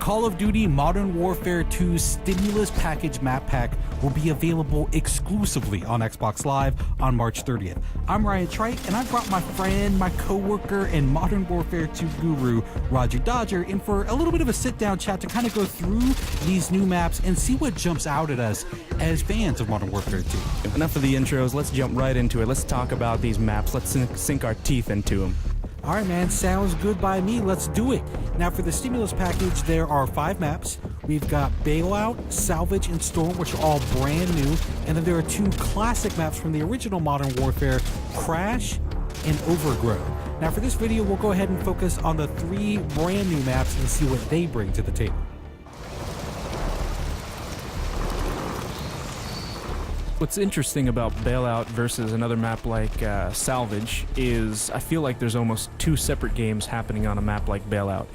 Call of Duty Modern Warfare 2 Stimulus Package Map Pack will be available exclusively on Xbox Live on March 30th. I'm Ryan Trite, and I brought my friend, my co-worker, and Modern Warfare 2 guru, Roger Dodger, in for a little bit of a sit-down chat to kind of go through these new maps and see what jumps out at us as fans of Modern Warfare 2. Enough of the intros, let's jump right into it. Let's talk about these maps. Let's sink our teeth into them. All right, man, sounds good by me. Let's do it. Now, for the Stimulus Package, there are 5 maps. We've got Bailout, Salvage, and Storm, which are all brand new. And then there are 2 classic maps from the original Modern Warfare, Crash and Overgrown. Now, for this video, we'll go ahead and focus on the 3 brand new maps and see what they bring to the table. What's interesting about Bailout versus another map like Salvage is I feel like there's almost 2 separate games happening on a map like Bailout.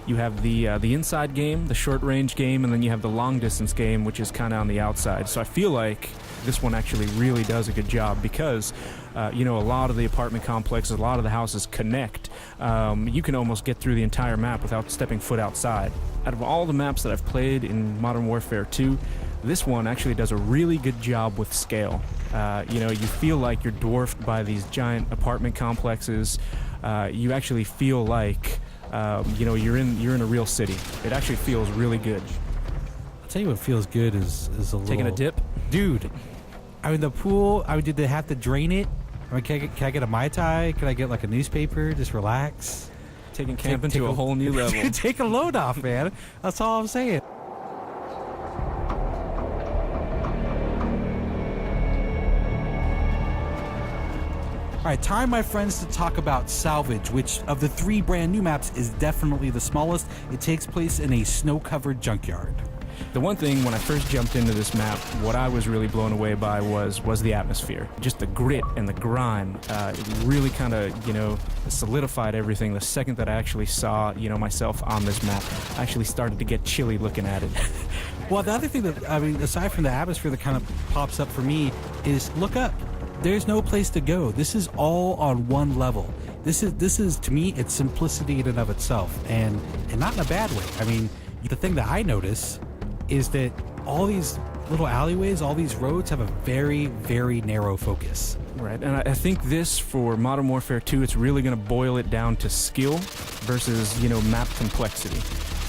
You have the inside game, the short-range game, and then you have the long-distance game, which is kind of on the outside. So I feel like this one actually really does a good job because, you know, a lot of the apartment complexes, a lot of the houses connect. You can almost get through the entire map without stepping foot outside. Out of all the maps that I've played in Modern Warfare 2, this one actually does a really good job with scale. You know, you feel like you're dwarfed by these giant apartment complexes. You actually feel like, you know, you're in a real city. It actually feels really good. I'll tell you what feels good is a little... Taking a dip? Dude, I mean, the pool, I mean, did they have to drain it? I mean, can I get a Mai Tai? Can I get like a newspaper? Just relax? Taking camping to a whole new level. Take a load off, man. That's all I'm saying. All right, time, my friends, to talk about Salvage, which of the 3 brand new maps is definitely the smallest. It takes place in a snow-covered junkyard. The one thing when I first jumped into this map, what I was really blown away by was the atmosphere. Just the grit and the grime. It really kind of, you know, solidified everything. The second that I actually saw, you know, myself on this map, I actually started to get chilly looking at it. Well, the other thing that, I mean, aside from the atmosphere that kind of pops up for me is look up. There's no place to go. This is all on one level. This is to me, it's simplicity in and of itself, and not in a bad way. I mean, the thing that I notice is that all these little alleyways, all these roads have a very, very narrow focus. Right, and I think this, for Modern Warfare 2, it's really going to boil it down to skill versus, you know, map complexity.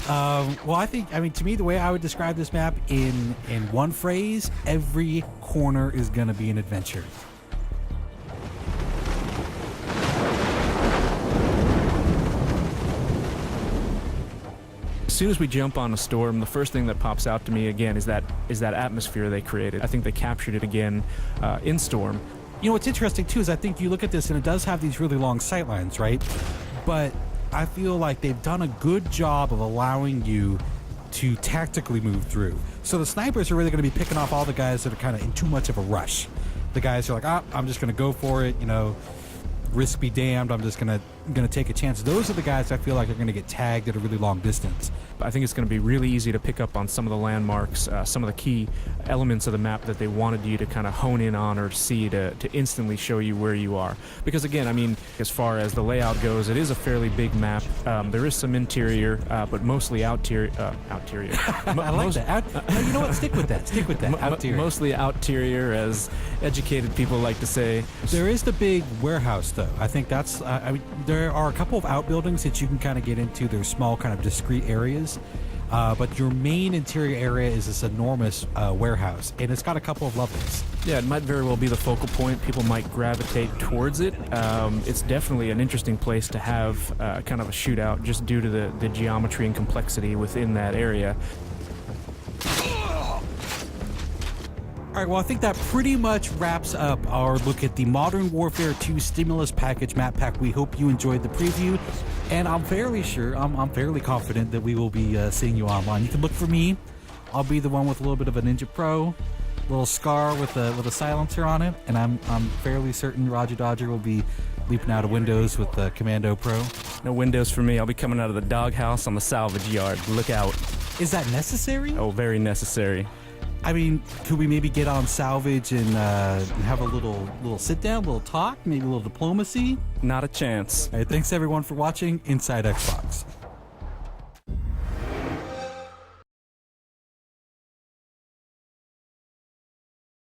Well, I mean, to me, the way I would describe this map in one phrase, every corner is going to be an adventure. As soon as we jump on a storm, the first thing that pops out to me again is that atmosphere they created. I think they captured it again in Storm. You know, what's interesting too is I think you look at this and it does have these really long sight lines, right? But I feel like they've done a good job of allowing you to tactically move through. So the snipers are really going to be picking off all the guys that are kind of in too much of a rush. The guys are like, I'm just going to go for it, you know, risk be damned, I'm just gonna take a chance. Those are the guys I feel like are gonna get tagged at a really long distance. I think it's going to be really easy to pick up on some of the landmarks, some of the key elements of the map that they wanted you to kind of hone in on or see to instantly show you where you are. Because again, I mean, as far as the layout goes, it is a fairly big map. There is some interior, but mostly outerior. I like that. No, you know what? Stick with that. Stick with that. Outerior. Mostly outerior, as educated people like to say. There is the big warehouse, though. I think that's. I mean, there are a couple of outbuildings that you can kind of get into. They're small, kind of discrete areas. But your main interior area is this enormous warehouse, and it's got a couple of levels. Yeah, it might very well be the focal point. People might gravitate towards it. It's definitely an interesting place to have kind of a shootout just due to the geometry and complexity within that area. All right, well, I think that pretty much wraps up our look at the Modern Warfare 2 Stimulus Package Map Pack. We hope you enjoyed the preview, and I'm fairly sure, I'm fairly confident that we will be seeing you online. You can look for me. I'll be the one with a little bit of a Ninja Pro, little scar with a silencer on it, and I'm fairly certain Roger Dodger will be leaping out of windows with the Commando Pro. No windows for me. I'll be coming out of the doghouse on the salvage yard. Look out. Is that necessary? Oh, very necessary. I mean, could we maybe get on Salvage and have a little sit down, a little talk, maybe a little diplomacy? Not a chance. All right, thanks everyone for watching Inside Xbox.